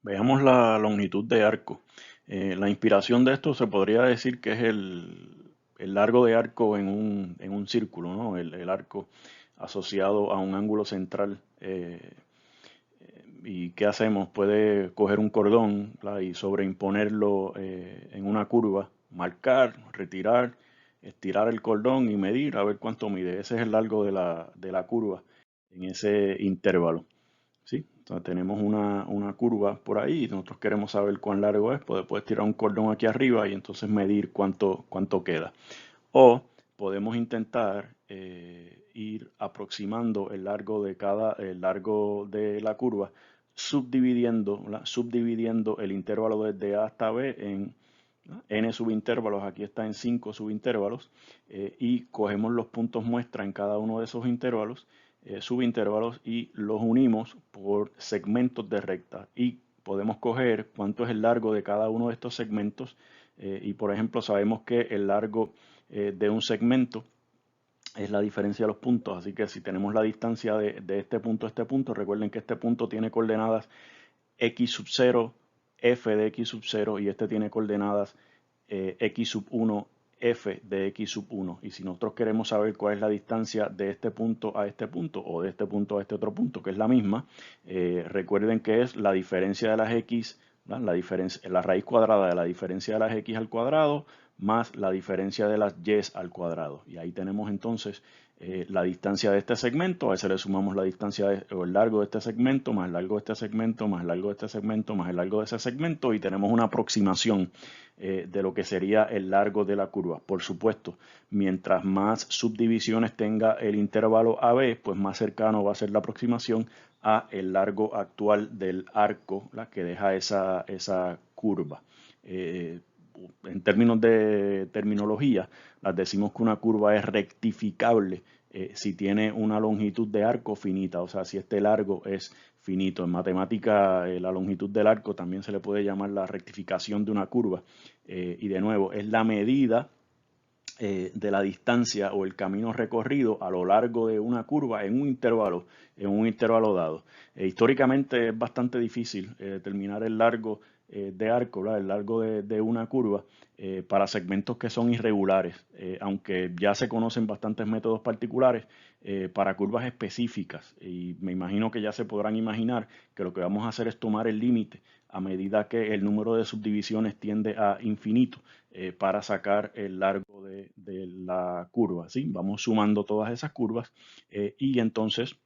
Veamos la longitud de arco. La inspiración de esto se podría decir que es el largo de arco en un círculo, ¿no? El arco asociado a un ángulo central. ¿Y qué hacemos? Puede coger un cordón, ¿verdad? Y sobreimponerlo en una curva, marcar, retirar, estirar el cordón y medir a ver cuánto mide. Ese es el largo de de la curva en ese intervalo. ¿Sí? Entonces tenemos una curva por ahí y nosotros queremos saber cuán largo es, pues puedes tirar un cordón aquí arriba y entonces medir cuánto queda. O podemos intentar ir aproximando el largo de la curva, subdividiendo el intervalo desde A hasta B en n subintervalos, aquí está en 5 subintervalos, y cogemos los puntos muestra en cada uno de esos intervalos, subintervalos, y los unimos por segmentos de recta. Y podemos coger cuánto es el largo de cada uno de estos segmentos, y por ejemplo sabemos que el largo de un segmento es la diferencia de los puntos, así que si tenemos la distancia de este punto a este punto, recuerden que este punto tiene coordenadas x sub 0, f de x sub 0, y este tiene coordenadas x sub 1, f de x sub 1. Y si nosotros queremos saber cuál es la distancia de este punto a este punto, o de este punto a este otro punto, que es la misma, recuerden que es la diferencia de las x, la raíz cuadrada de la diferencia de las x al cuadrado más la diferencia de las y al cuadrado. Y ahí tenemos entonces la distancia de este segmento. A ese le sumamos la distancia o el largo de este segmento, más el largo de este segmento, más el largo de este segmento, más el largo de ese segmento, y tenemos una aproximación de lo que sería el largo de la curva. Por supuesto, mientras más subdivisiones tenga el intervalo AB, pues más cercano va a ser la aproximación a el largo actual del arco, la que deja esa curva. En términos de terminología, las decimos que una curva es rectificable si tiene una longitud de arco finita, o sea, si este largo es finito. En matemática, la longitud del arco también se le puede llamar la rectificación de una curva. Y de nuevo, es la medida de la distancia o el camino recorrido a lo largo de una curva en un intervalo dado. Históricamente es bastante difícil determinar el largo de arco, ¿verdad? El largo de una curva para segmentos que son irregulares, aunque ya se conocen bastantes métodos particulares para curvas específicas. Y me imagino que ya se podrán imaginar que lo que vamos a hacer es tomar el límite a medida que el número de subdivisiones tiende a infinito para sacar el largo de la curva. ¿Sí? Vamos sumando todas esas curvas y entonces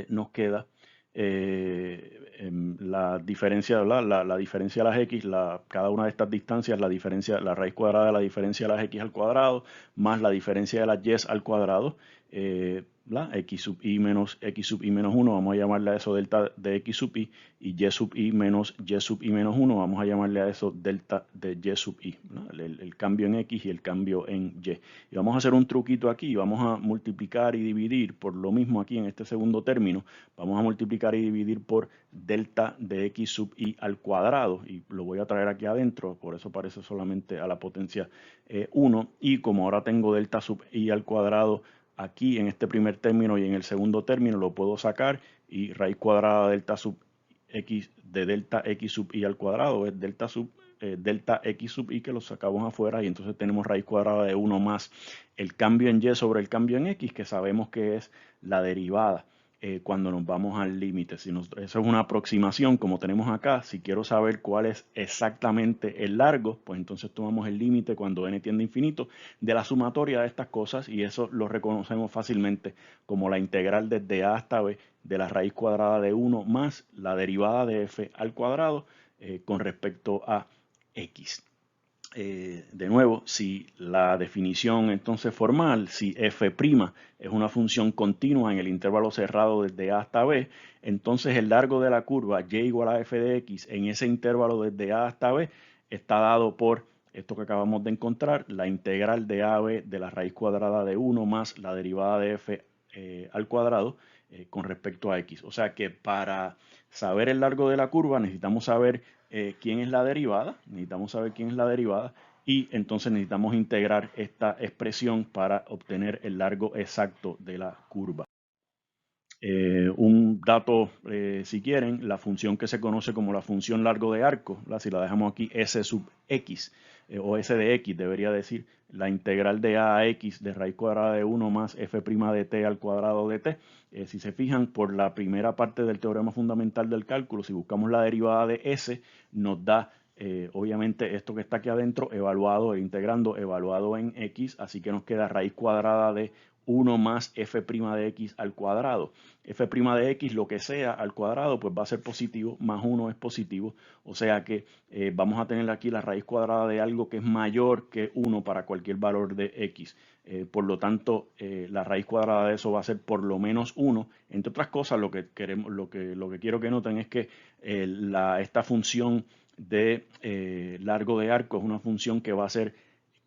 nos queda la diferencia, la diferencia de las x, cada una de estas distancias, la diferencia, la raíz cuadrada de la diferencia de las x al cuadrado, más la diferencia de las y al cuadrado, x sub i menos x sub i menos 1, vamos a llamarle a eso delta de x sub i, y y sub i menos y, vamos a llamarle a eso delta de y sub i, el cambio en x y el cambio en y. Y vamos a hacer un truquito aquí, vamos a multiplicar y dividir por lo mismo aquí en este segundo término, vamos a multiplicar y dividir por delta de x sub i al cuadrado, y lo voy a traer aquí adentro, por eso parece solamente a la potencia 1, y como ahora tengo delta sub i al cuadrado aquí en este primer término y en el segundo término, lo puedo sacar, y raíz cuadrada de delta sub x de delta x sub i al cuadrado es delta x sub i, que lo sacamos afuera, y entonces tenemos raíz cuadrada de 1 más el cambio en y sobre el cambio en x, que sabemos que es la derivada cuando nos vamos al límite. Eso es una aproximación como tenemos acá. Si quiero saber cuál es exactamente el largo, pues entonces tomamos el límite cuando n tiende a infinito de la sumatoria de estas cosas, y eso lo reconocemos fácilmente como la integral desde a hasta b de la raíz cuadrada de 1 más la derivada de f al cuadrado con respecto a x. De nuevo, si la definición entonces formal, si f' es una función continua en el intervalo cerrado desde a hasta b, entonces el largo de la curva y igual a f de x en ese intervalo desde a hasta b está dado por esto que acabamos de encontrar, la integral de a a b de la raíz cuadrada de 1 más la derivada de f al cuadrado con respecto a x. O sea que para saber el largo de la curva necesitamos saber quién es la derivada, y entonces necesitamos integrar esta expresión para obtener el largo exacto de la curva. Un dato, si quieren, la función que se conoce como la función largo de arco, ¿verdad? Si la dejamos aquí, s sub x, o s de x, debería decir la integral de a x de raíz cuadrada de 1 más f' de t al cuadrado de t. Si se fijan, por la primera parte del teorema fundamental del cálculo, si buscamos la derivada de s, nos da obviamente esto que está aquí adentro evaluado e integrando evaluado en x, así que nos queda raíz cuadrada de 1 más f' de x al cuadrado. F' de x, lo que sea al cuadrado, pues va a ser positivo, más 1 es positivo, o sea que vamos a tener aquí la raíz cuadrada de algo que es mayor que 1 para cualquier valor de x. Por lo tanto, la raíz cuadrada de eso va a ser por lo menos 1. Entre otras cosas, lo que quiero que noten es que esta función de largo de arco es una función que va a ser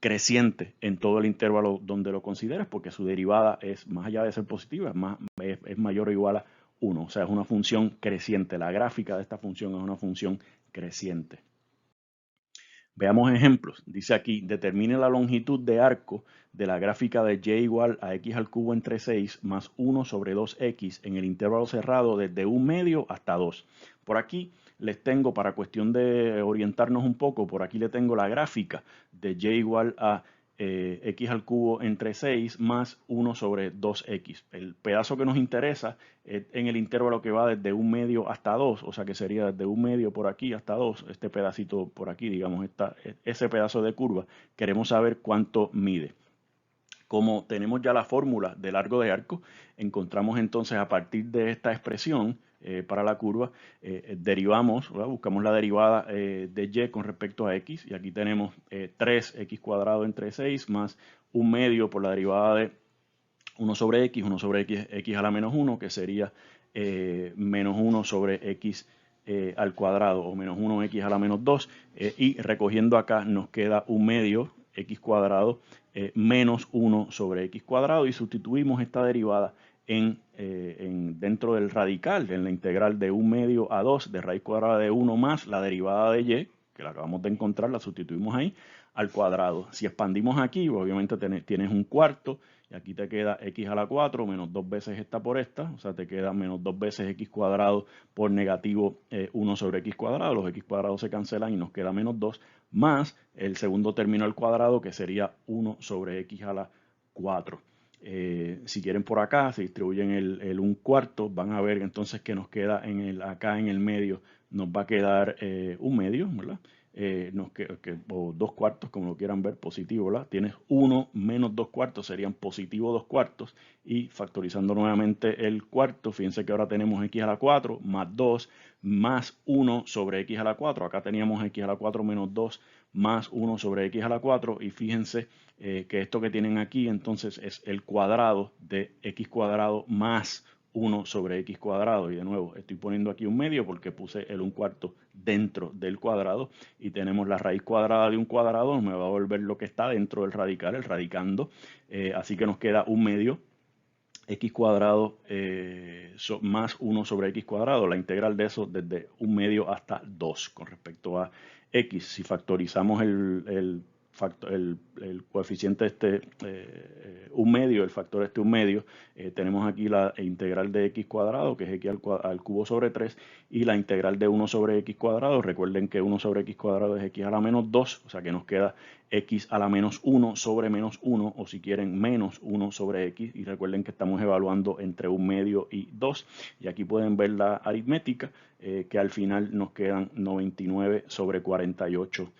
creciente en todo el intervalo donde lo consideres, porque su derivada es, más allá de ser positiva, es mayor o igual a 1. O sea, es una función creciente. La gráfica de esta función es una función creciente. Veamos ejemplos. Dice aquí, determine la longitud de arco de la gráfica de y igual a x al cubo entre 6 más 1 sobre 2x en el intervalo cerrado desde 1 medio hasta 2. Por aquí les tengo, para cuestión de orientarnos un poco, por aquí le tengo la gráfica de y igual a x al cubo entre 6 más 1 sobre 2x. El pedazo que nos interesa es en el intervalo que va desde 1 medio hasta 2, o sea que sería desde 1 medio por aquí hasta 2, este pedacito por aquí, digamos, ese pedazo de curva, queremos saber cuánto mide. Como tenemos ya la fórmula de largo de arco, encontramos entonces a partir de esta expresión para la curva, derivamos, ¿verdad? Buscamos la derivada de y con respecto a x, y aquí tenemos 3x cuadrado entre 6 más 1 medio por la derivada de 1 sobre x a la menos 1, que sería menos 1 sobre x al cuadrado, o menos 1x a la menos 2, y recogiendo acá nos queda 1 medio x cuadrado menos 1 sobre x cuadrado, y sustituimos esta derivada dentro del radical, en la integral de 1 medio a 2 de raíz cuadrada de 1 más la derivada de y, que la acabamos de encontrar, la sustituimos ahí, al cuadrado. Si expandimos aquí, obviamente tienes un cuarto, y aquí te queda x a la 4 menos 2 veces esta por esta, o sea, te queda menos 2 veces x cuadrado por negativo 1 sobre x cuadrado. Los x cuadrados se cancelan y nos queda menos 2, más el segundo término al cuadrado, que sería 1 sobre x a la 4. Si quieren por acá, se distribuyen el 1 cuarto, van a ver entonces que nos queda acá en el medio, nos va a quedar 1 medio, ¿verdad? O 2 cuartos, como lo quieran ver, positivo, ¿verdad? Tienes 1 menos 2 cuartos, serían positivo 2 cuartos, y factorizando nuevamente el cuarto, fíjense que ahora tenemos x a la 4 más 2 más 1 sobre x a la 4, acá teníamos x a la 4 menos 2 más 1 sobre x a la 4, y fíjense que esto que tienen aquí entonces es el cuadrado de x cuadrado más 1 sobre x cuadrado, y de nuevo estoy poniendo aquí un medio porque puse el 1 cuarto dentro del cuadrado, y tenemos la raíz cuadrada de un cuadrado, me va a volver lo que está dentro del radical, el radicando, así que nos queda un medio x cuadrado más 1 sobre x cuadrado, la integral de eso desde un medio hasta 2 con respecto a x. Si factorizamos el coeficiente un medio, el factor un medio, tenemos aquí la integral de x cuadrado, que es x al cubo sobre 3, y la integral de 1 sobre x cuadrado. Recuerden que 1 sobre x cuadrado es x a la menos 2, o sea que nos queda x a la menos 1 sobre menos 1, o si quieren menos 1 sobre x, y recuerden que estamos evaluando entre 1 medio y 2, y aquí pueden ver la aritmética, que al final nos quedan 99 sobre 48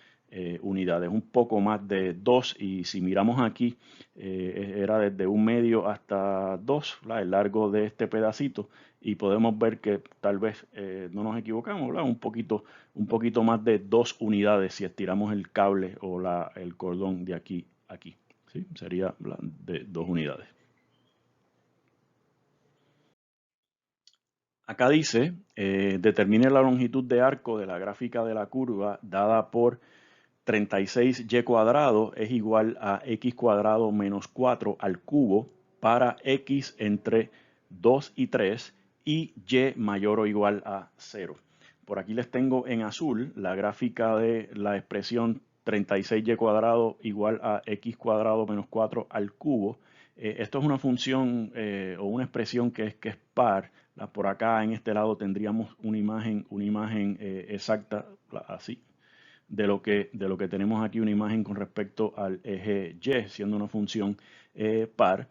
unidades, un poco más de 2, y si miramos aquí, era desde 1 medio hasta 2, ¿verdad? El largo de este pedacito, y podemos ver que tal vez no nos equivocamos, ¿verdad? Un poquito más de 2 unidades si estiramos el cable o el cordón de aquí a aquí, ¿sí? Sería de 2 unidades. Acá dice, determine la longitud de arco de la gráfica de la curva dada por 36y cuadrado es igual a x cuadrado menos 4 al cubo para x entre 2 y 3 y y mayor o igual a 0. Por aquí les tengo en azul la gráfica de la expresión 36y cuadrado igual a x cuadrado menos 4 al cubo, Esto es una función o una expresión que es par. Por acá en este lado tendríamos una imagen exacta, así, de lo que tenemos aquí, una imagen con respecto al eje Y, siendo una función par.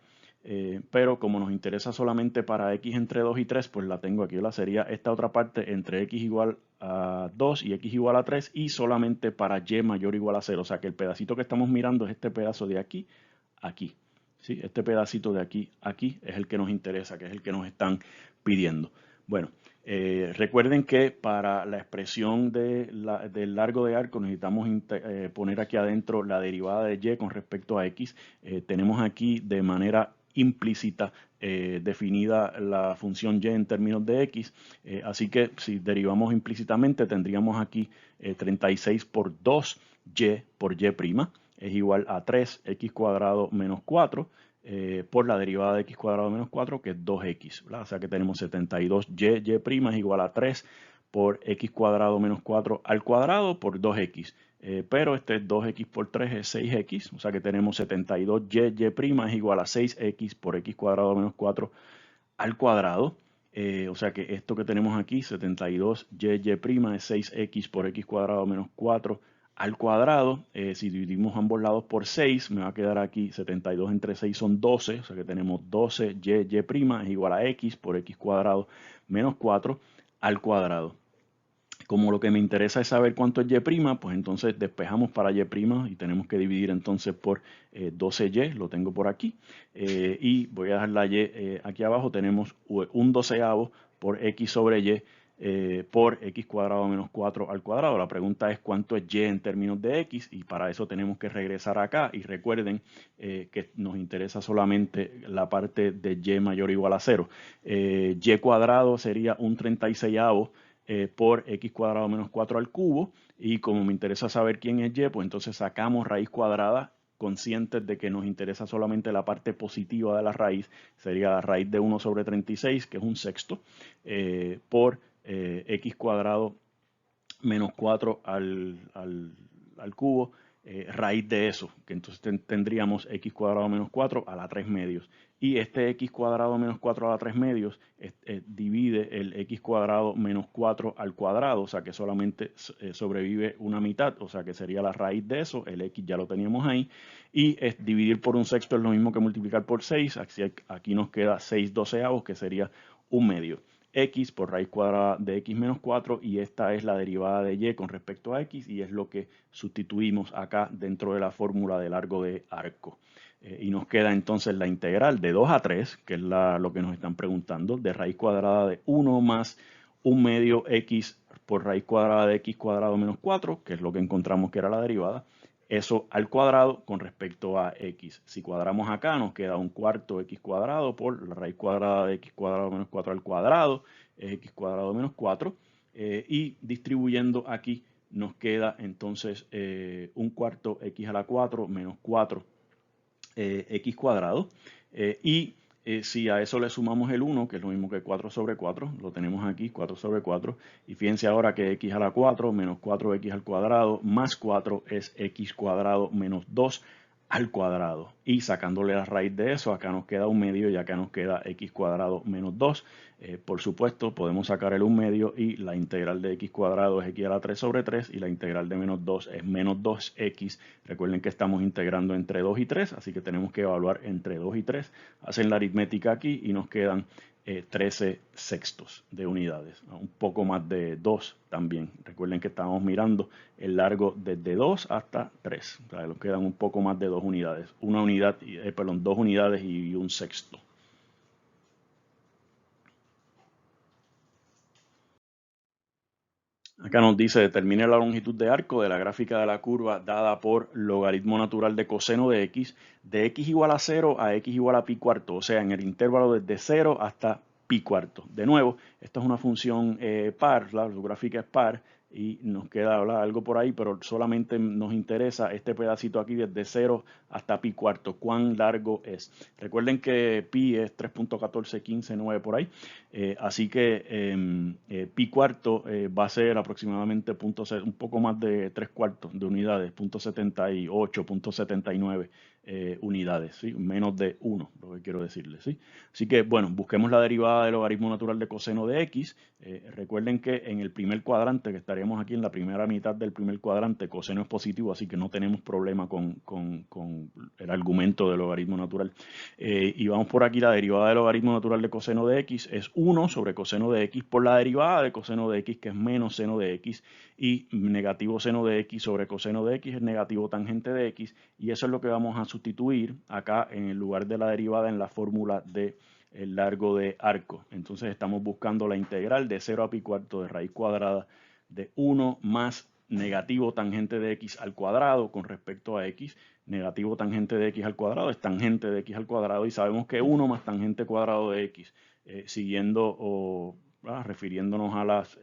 Pero como nos interesa solamente para x entre 2 y 3, pues la tengo aquí. Sería esta otra parte entre x igual a 2 y x igual a 3 y solamente para y mayor o igual a 0. O sea que el pedacito que estamos mirando es este pedazo de aquí, aquí. ¿Sí? Este pedacito de aquí, aquí es el que nos interesa, que es el que nos están pidiendo. Bueno, recuerden que para la expresión del largo de arco necesitamos poner aquí adentro la derivada de y con respecto a x. Tenemos aquí de manera implícita definida la función y en términos de x, así que si derivamos implícitamente tendríamos aquí 36 por 2y por y' es igual a 3x cuadrado menos 4 por la derivada de x cuadrado menos 4, que es 2x, ¿verdad? O sea que tenemos 72y es igual a 3 por x cuadrado menos 4 al cuadrado por 2x. Pero este 2x por 3 es 6x, o sea que tenemos 72y es igual a 6x por x cuadrado menos 4 al cuadrado. O sea que esto que tenemos aquí, 72y' es 6x por x cuadrado menos 4 al cuadrado. Si dividimos ambos lados por 6, me va a quedar aquí 72 entre 6 son 12, o sea que tenemos 12y' es igual a x por x cuadrado menos 4 al cuadrado. Como lo que me interesa es saber cuánto es y', pues entonces despejamos para y' y tenemos que dividir entonces por 12y, lo tengo por aquí, y voy a dejar la y aquí abajo, tenemos un doceavo por x sobre y por x cuadrado menos 4 al cuadrado. La pregunta es cuánto es y en términos de x, y para eso tenemos que regresar acá, y recuerden que nos interesa solamente la parte de y mayor o igual a 0. Y cuadrado sería un 36avo por x cuadrado menos 4 al cubo, y como me interesa saber quién es y, pues entonces sacamos raíz cuadrada, conscientes de que nos interesa solamente la parte positiva de la raíz, sería la raíz de 1 sobre 36, que es un sexto, por x cuadrado menos 4 al cubo, raíz de eso, que entonces tendríamos x cuadrado menos 4 a la 3 medios. Y este x cuadrado menos 4 a la 3 medios divide el x cuadrado menos 4 al cuadrado, o sea que solamente sobrevive una mitad, o sea que sería la raíz de eso, el x ya lo teníamos ahí, y dividir por un sexto es lo mismo que multiplicar por 6, aquí nos queda 6 doceavos, que sería un medio. X por raíz cuadrada de x menos 4, y esta es la derivada de y con respecto a x, y es lo que sustituimos acá dentro de la fórmula de largo de arco. Y nos queda entonces la integral de 2 a 3, que es lo que nos están preguntando, de raíz cuadrada de 1 más 1 medio x por raíz cuadrada de x cuadrado menos 4, que es lo que encontramos que era la derivada, eso al cuadrado con respecto a x. Si cuadramos acá, nos queda un cuarto x cuadrado por la raíz cuadrada de x cuadrado menos 4 al cuadrado, es x cuadrado menos 4. Y distribuyendo aquí, nos queda entonces un cuarto x a la 4 menos 4 x cuadrado. Y si a eso le sumamos el 1, que es lo mismo que 4 sobre 4, lo tenemos aquí, 4 sobre 4, y fíjense ahora que x a la 4 menos 4x al cuadrado más 4 es x cuadrado menos 2 al cuadrado. Y sacándole la raíz de eso, acá nos queda un medio y acá nos queda x cuadrado menos 2. Por supuesto, podemos sacar el 1 medio, y la integral de x cuadrado es x a la 3 sobre 3, y la integral de menos 2 es menos 2x. Recuerden que estamos integrando entre 2 y 3, así que tenemos que evaluar entre 2 y 3. Hacen la aritmética aquí y nos quedan 13 sextos de unidades, un poco más de 2 también. Recuerden que estábamos mirando el largo desde 2 hasta 3, o sea, nos quedan un poco más de 2 unidades, 2 unidades y un sexto. Acá nos dice, determine la longitud de arco de la gráfica de la curva dada por logaritmo natural de coseno de x igual a 0 a x igual a pi cuarto, o sea, en el intervalo desde 0 hasta pi cuarto. De nuevo, esta es una función par, su gráfica es par, y nos queda algo por ahí, pero solamente nos interesa este pedacito aquí desde 0 hasta pi cuarto, cuán largo es. Recuerden que pi es 3.14159 por ahí, así que pi cuarto va a ser aproximadamente un poco más de 3 cuartos de unidades, 0.78, 0.79 unidades, ¿sí? Menos de 1, lo que quiero decirles, ¿sí? Así que, bueno, busquemos la derivada del logaritmo natural de coseno de x. Recuerden que en el primer cuadrante, que estaríamos aquí en la primera mitad del primer cuadrante, coseno es positivo, así que no tenemos problema con el argumento del logaritmo natural. Y vamos por aquí, la derivada del logaritmo natural de coseno de x es 1 sobre coseno de x por la derivada de coseno de x, que es menos seno de x, y negativo seno de x sobre coseno de x es negativo tangente de x, y eso es lo que vamos a sustituir acá en el lugar de la derivada en la fórmula de el largo de arco. Entonces estamos buscando la integral de 0 a pi cuarto de raíz cuadrada de 1 más negativo tangente de x al cuadrado con respecto a x. Negativo tangente de x al cuadrado es tangente de x al cuadrado, y sabemos que 1 más tangente cuadrado de x, siguiendo o refiriéndonos a las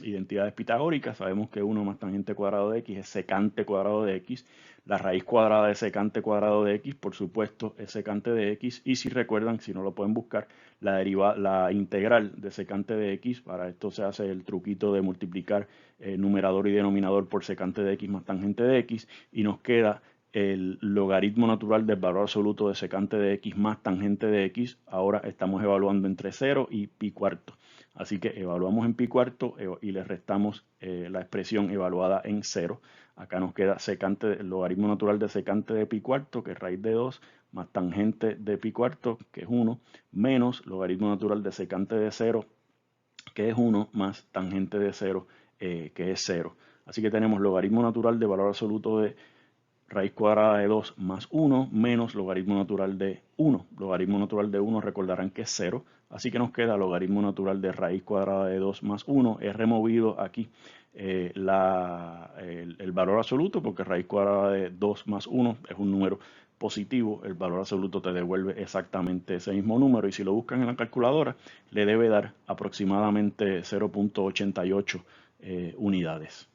identidades pitagóricas, sabemos que 1 más tangente cuadrado de x es secante cuadrado de x. La raíz cuadrada de secante cuadrado de x, por supuesto, es secante de x. Y si recuerdan, si no lo pueden buscar, la integral de secante de x, para esto se hace el truquito de multiplicar numerador y denominador por secante de x más tangente de x, y nos queda el logaritmo natural del valor absoluto de secante de x más tangente de x. Ahora estamos evaluando entre 0 y pi cuarto. Así que evaluamos en pi cuarto y le restamos la expresión evaluada en 0. Acá nos queda el logaritmo natural de secante de pi cuarto, que es raíz de 2, más tangente de pi cuarto, que es 1, menos logaritmo natural de secante de 0, que es 1, más tangente de 0, que es 0. Así que tenemos logaritmo natural de valor absoluto de raíz cuadrada de 2 más 1 menos logaritmo natural de 1. Logaritmo natural de 1 recordarán que es 0, así que nos queda logaritmo natural de raíz cuadrada de 2 más 1. He removido aquí el valor absoluto, porque raíz cuadrada de 2 más 1 es un número positivo. El valor absoluto te devuelve exactamente ese mismo número, y si lo buscan en la calculadora le debe dar aproximadamente 0.88 unidades.